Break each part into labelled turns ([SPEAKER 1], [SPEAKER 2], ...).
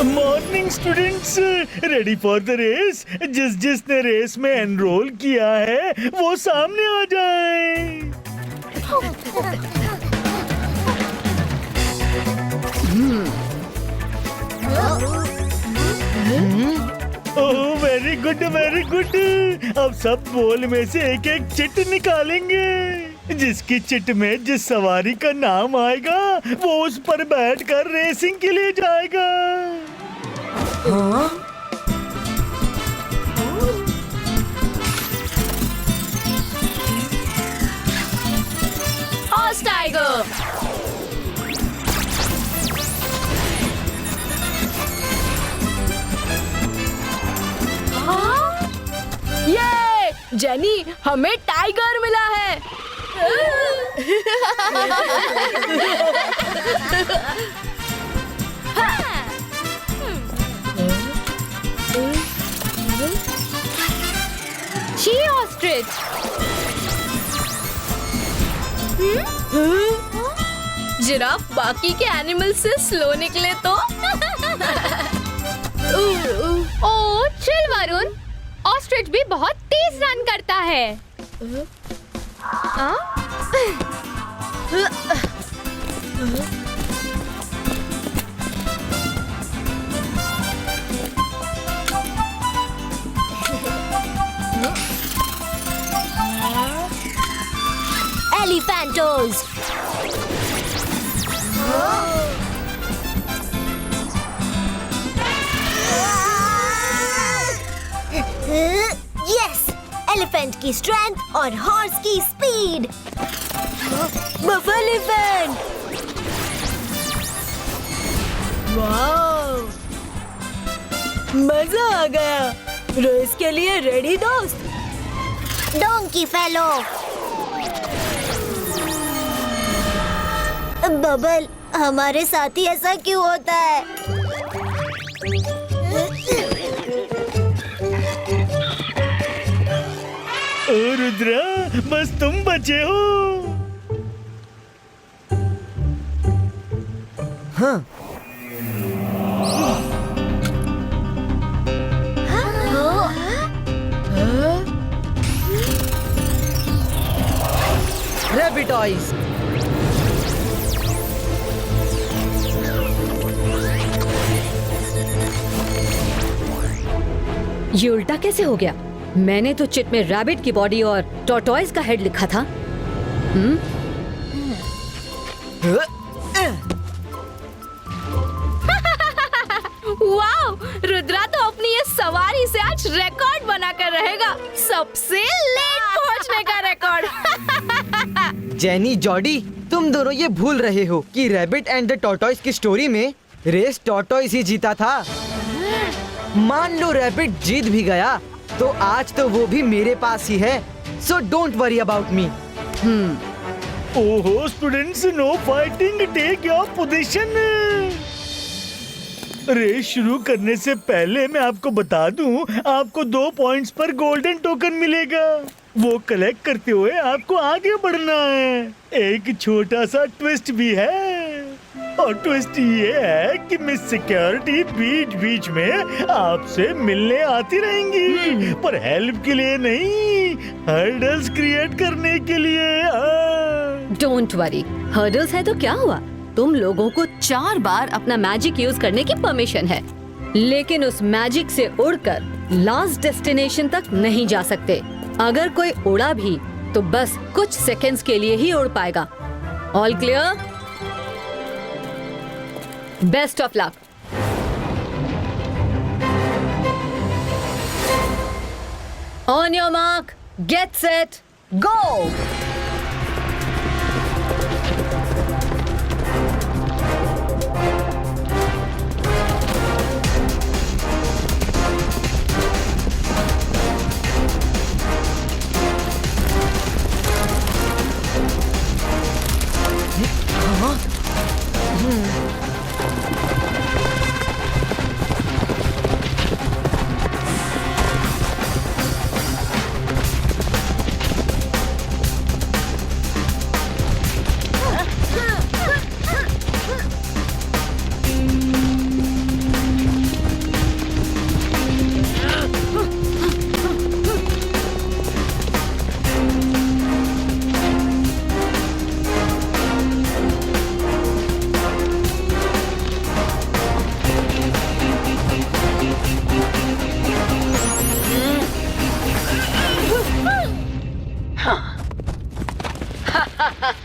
[SPEAKER 1] Morning students, ready for the race. जिसने race में enrol किया है वो सामने आ जाए। Oh very good very good. अब सब बोल में से एक एक चिट निकालेंगे। जिसकी चिट में जिस सवारी का नाम आएगा वो उस पर बैठकर रेसिंग के लिए जाएगा।
[SPEAKER 2] हाँ?
[SPEAKER 3] Horse tiger. ये जेनी, हमें टाइगर मिला है। She ostrich. जिराफ बाकी के एनिमल से स्लो निकले तो।
[SPEAKER 4] ओह चिल वरुण, ऑस्ट्रिच भी बहुत तेज रन करता है।
[SPEAKER 3] एलिफेंटोस। यस, एलिफेंट की स्ट्रेंथ और हॉर्स की स्पीड। बफेलिफेंट।
[SPEAKER 2] वाह, मजा आ गया। रेस के लिए रेडी दोस्त?
[SPEAKER 3] Donkey fellow. बबल, हमारे साथ ही ऐसा क्यों होता है?
[SPEAKER 1] ओ रुद्रा, बस तुम बचे हो।
[SPEAKER 2] हाँ। रैबिटॉइज।
[SPEAKER 5] ये उल्टा कैसे हो गया? मैंने तो चिट में रैबिट की बॉडी और टॉर्टॉइज का हेड लिखा था।
[SPEAKER 3] वाओ, रुद्रा तो अपनी ये सवारी से आज रिकॉर्ड बनाकर रहेगा। सबसे लेट पहुंचने का रिकॉर्ड।
[SPEAKER 2] जेनी, जॉडी, तुम दोनों ये भूल रहे हो कि रैबिट एंड द टॉर्टॉइज की स्टोरी में रेस टॉर्टॉइज ही जीता था। मान लो रैबिट जीत भी गया तो आज तो वो भी मेरे पास ही है। So don't worry about me.
[SPEAKER 1] ओहो students, no fighting, take your position. Race शुरू करने से पहले मैं आपको बता दूं, आपको 2 पॉइंट्स पर गोल्डन टोकन मिलेगा। वो कलेक्ट करते हुए आपको आगे बढ़ना है। एक छोटा सा ट्विस्ट भी है, और ट्विस्ट ये है कि मिस सिक्योरिटी बीच बीच में आपसे मिलने आती रहेंगी, पर हेल्प के लिए नहीं, हर्डल्स क्रिएट करने के लिए।
[SPEAKER 5] डोंट वरी, हर्डल्स है तो क्या हुआ? तुम लोगों को 4 बार अपना मैजिक यूज करने की परमिशन है, लेकिन उस मैजिक से उड़कर लास्ट डेस्टिनेशन तक नहीं जा सकते। अगर कोई उड़ा भी तो बस कुछ सेकंड्स के लिए ही उड़ पाएगा। All clear? Best of luck. On your mark, get set, go.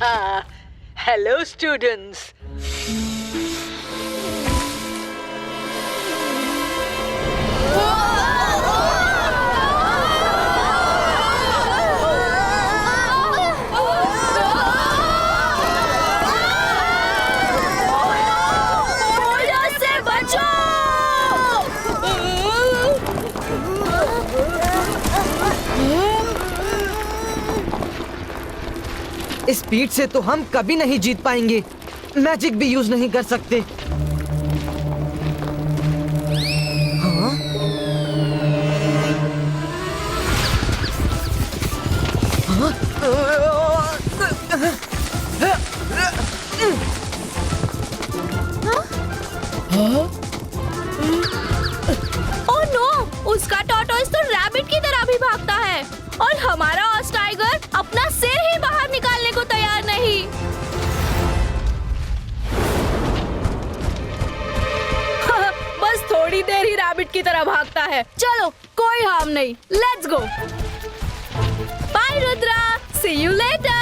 [SPEAKER 2] Hello students. Speed से तो हम कभी नहीं जीत पाएंगे। मैजिक भी यूज नहीं कर सकते। हाँ?
[SPEAKER 3] ओह नो, उसका टॉर्टोइस तो रैबिट की तरह भी भागता है और हमारा ऑस टाइगर अपना सिर ही बाहर निकालने को तैयार नहीं। बस थोड़ी देर ही रैबिट की तरह भागता है। चलो, कोई हार्म नहीं, let's go. Bye Rudra, see you later.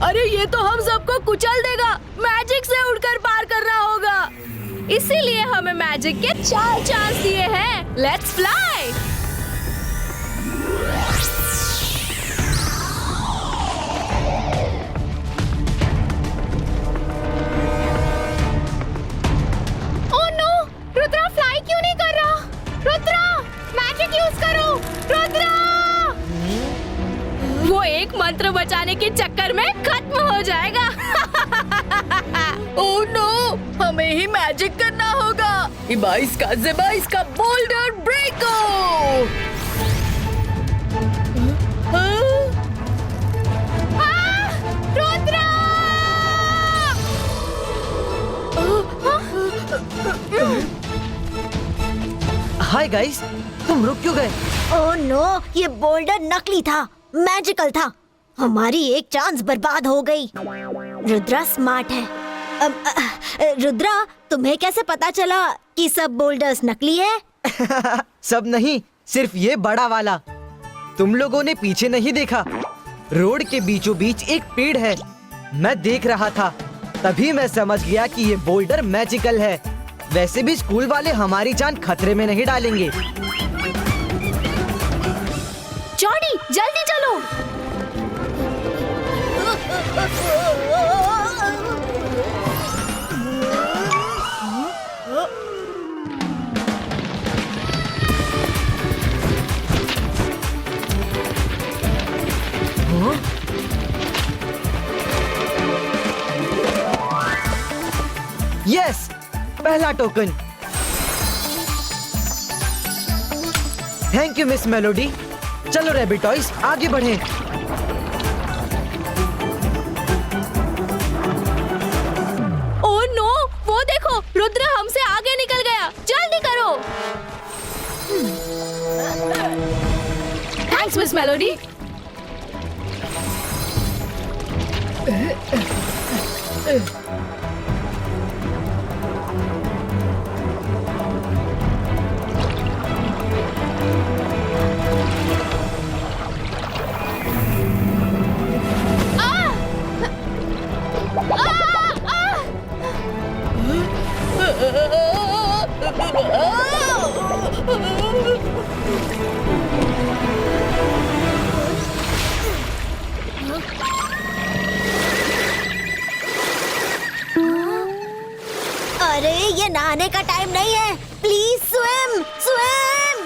[SPEAKER 3] अरे ये तो हम सबको कुचल देगा। मैजिक से उड़कर पार करना होगा, इसीलिए हमें मैजिक के 4 चांस दिए हैं। Let's fly.
[SPEAKER 4] Oh no, Rudra fly क्यों नहीं कर रहा? रुद्रा, मैजिक यूज करो। रुद्रा!
[SPEAKER 3] वो एक मंत्र बचाने के चक्कर में खत्म हो जाएगा। ओह नो, हमें ही मैजिक करना होगा। इबाइस का बोल्डर ब्रेको।
[SPEAKER 4] रुद्रा!
[SPEAKER 2] हाय गाइस, तुम रुक क्यों गए?
[SPEAKER 6] ओह नो, ये बोल्डर नकली था, मैजिकल था। हमारी एक चांस बर्बाद हो गई। रुद्रा स्मार्ट है। रुद्रा, तुम्हें कैसे पता चला कि सब बोल्डर्स नकली है?
[SPEAKER 2] सब नहीं, सिर्फ ये बड़ा वाला। तुम लोगों ने पीछे नहीं देखा? रोड के बीचों बीच एक पेड़ है। मैं देख रहा था, तभी मैं समझ गया कि ये बोल्डर मैजिकल है। वैसे भी स्कूल वाले हमारी जान खतरे में नहीं डालेंगे।
[SPEAKER 3] जॉनी, जल्दी चलो।
[SPEAKER 2] यस, पहला token. Thank you miss melody. चलो रैबिट टॉयज, आगे बढ़ें।
[SPEAKER 3] ओह नो, वो देखो, रुद्र हमसे आगे निकल गया। जल्दी करो। Thanks miss melody.
[SPEAKER 6] अरे, ये नहाने का टाइम नहीं है। Please swim, swim.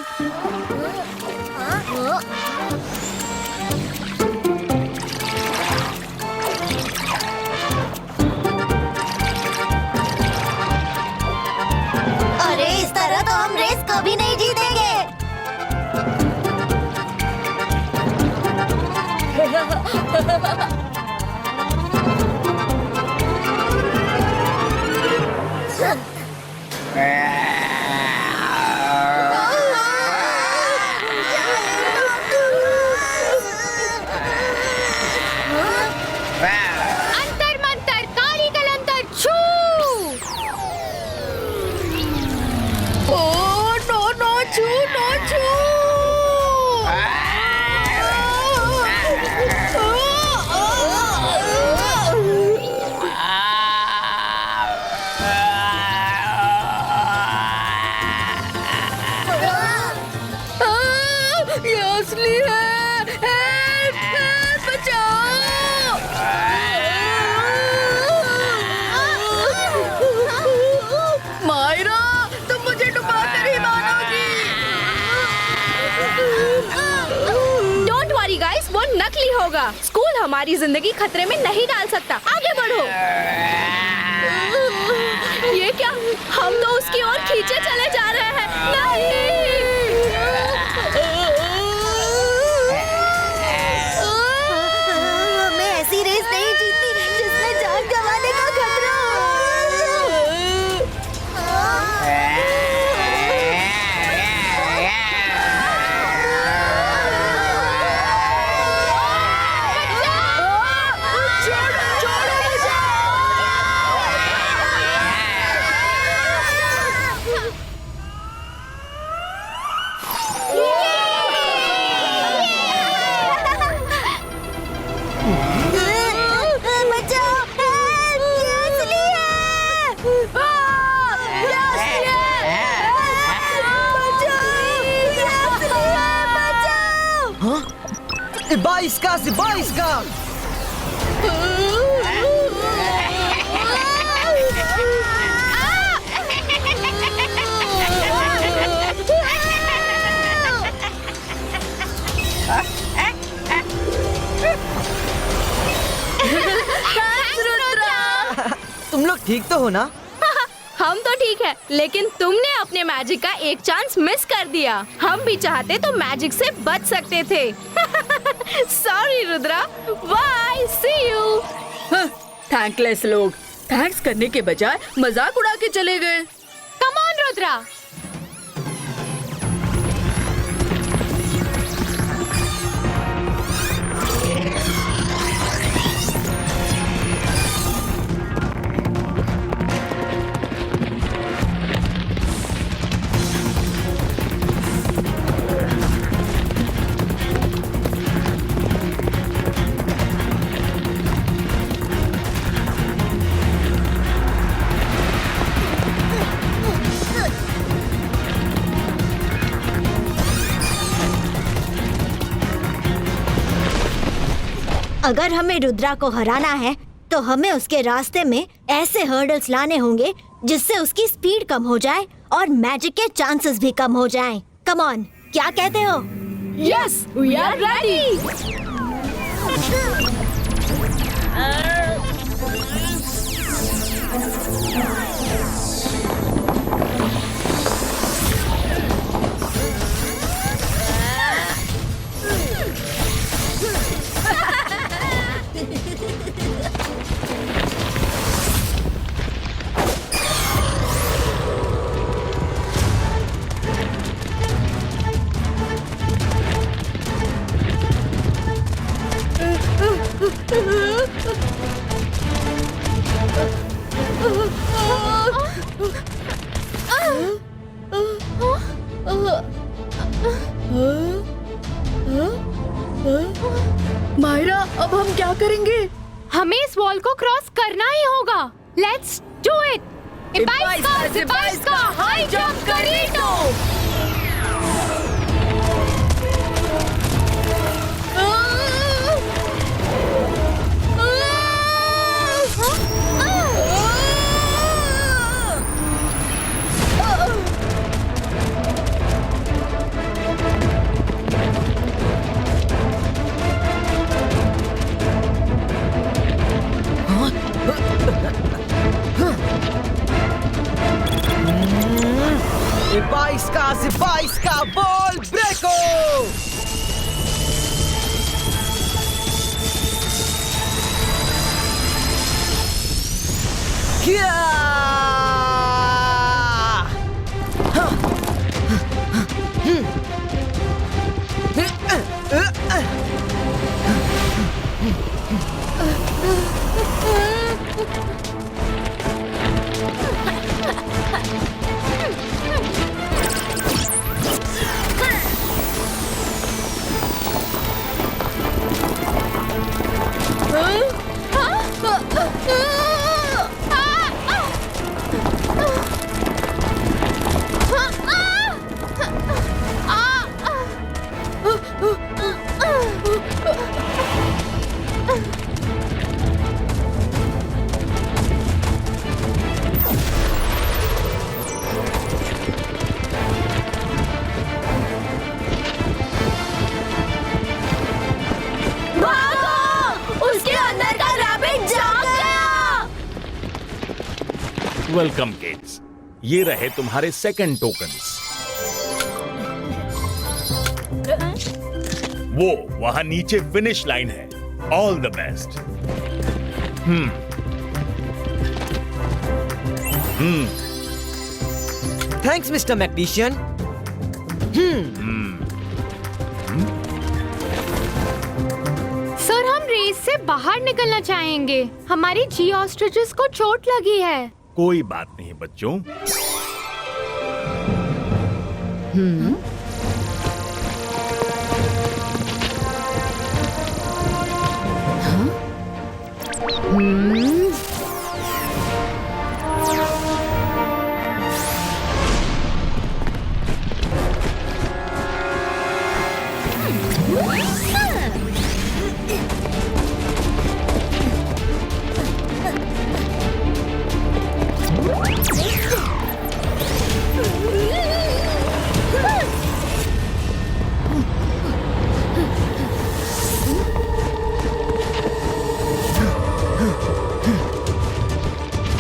[SPEAKER 6] अरे, इस तरह तो हम रेस कभी नहीं जीतेंगे।
[SPEAKER 5] ये असली है। हेल्प, हेल्प, बचाओ। मायरा, तुम मुझे डुबा कर ही मारोगी।
[SPEAKER 3] डोंट वरी गाइस, वो नकली होगा। स्कूल हमारी जिंदगी खतरे में नहीं डाल सकता। आगे बढ़ो। ये क्या? हम तो उसकी ओर खींचे चले जा रहे हैं। नहीं।
[SPEAKER 6] मैं ऐसी रेस नहीं जीतती जिसमें जान गंवाने का खतरा बचाओ, हेल्प, ये असली है। ये असली है। बचाओ, ये असली है, बचाओ।
[SPEAKER 2] हाँ? Ibaiska, Ibaiska! तुम लोग ठीक तो हो ना?
[SPEAKER 3] हम तो ठीक है, लेकिन तुमने अपने मैजिक का एक चांस मिस कर दिया। हम भी चाहते तो मैजिक से बच सकते थे। Sorry Rudra. Bye, see you.
[SPEAKER 5] Thankless लोग थैंक्स करने के बजाय मजाक उड़ा के चले गए।
[SPEAKER 4] Come on Rudra.
[SPEAKER 6] अगर हमें रुद्रा को हराना है तो हमें उसके रास्ते में ऐसे हर्डल्स लाने होंगे जिससे उसकी स्पीड कम हो जाए और मैजिक के चांसेस भी कम हो जाएं। कम ऑन, क्या कहते हो?
[SPEAKER 3] Yes, we are ready.
[SPEAKER 5] Myra, अब हम क्या करेंगे?
[SPEAKER 4] हमें इस वॉल को क्रॉस करना ही होगा। Let's do it. इबाइस्का, हाई जंप करीटो।
[SPEAKER 2] Ibaiska,
[SPEAKER 7] वेलकम किड्स, ये रहे तुम्हारे सेकंड टोकन्स। वो वहां नीचे फिनिश लाइन है। All the best.
[SPEAKER 2] Thanks mister magician.
[SPEAKER 4] Sir, हम रेस से बाहर निकलना चाहेंगे। हमारी जी ऑस्ट्रिचेस को चोट लगी है।
[SPEAKER 7] कोई बात नहीं बच्चों।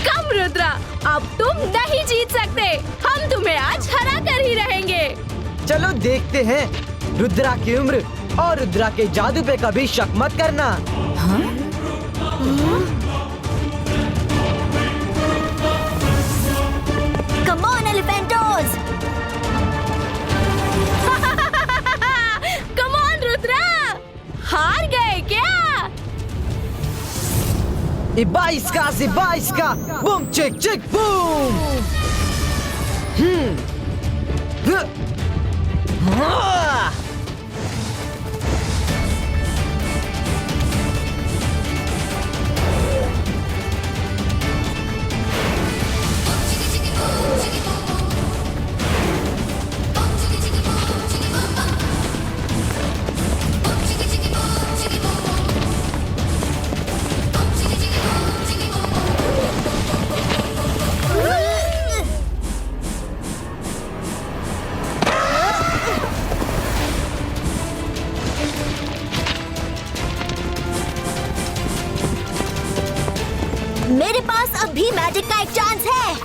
[SPEAKER 3] कम रुद्रा, अब तुम नहीं जीत सकते। हम तुम्हें आज हरा कर ही रहेंगे।
[SPEAKER 2] चलो देखते हैं। रुद्रा की उम्र और रुद्रा के जादू पे कभी शक मत करना।
[SPEAKER 6] कम ऑन एलिफेंटोस।
[SPEAKER 3] कम ऑन रुद्रा, हार गए क्या?
[SPEAKER 2] Ibaiska, boom, chick, boom.
[SPEAKER 6] मेरे पास अब भी मैजिक का एक चांस है।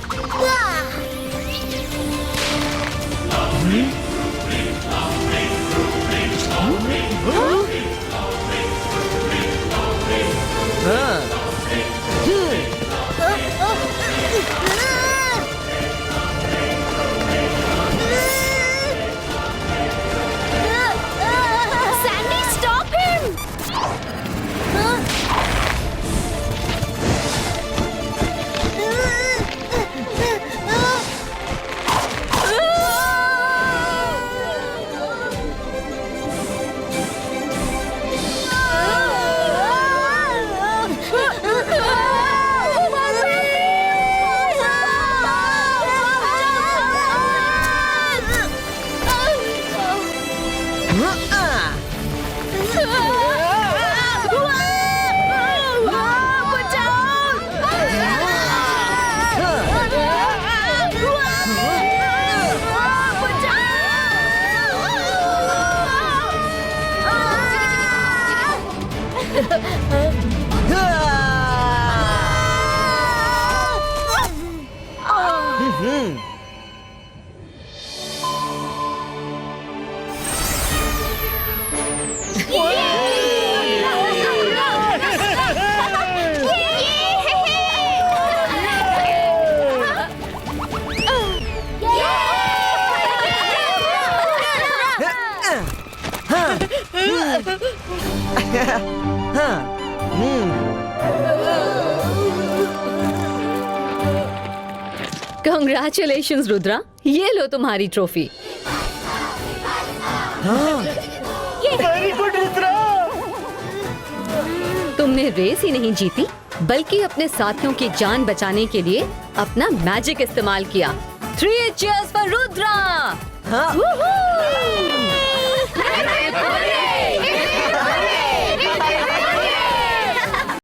[SPEAKER 3] Sandy, stop him.
[SPEAKER 5] Congratulations Rudra, ये लो तुम्हारी ट्रॉफी।
[SPEAKER 1] Very good Rudra.
[SPEAKER 5] तुमने रेस ही नहीं जीती, बल्कि अपने साथियों की जान बचाने के लिए अपना मैजिक इस्तेमाल किया। 3 cheers for रुद्रा।
[SPEAKER 2] हाँ।
[SPEAKER 5] Woohoo!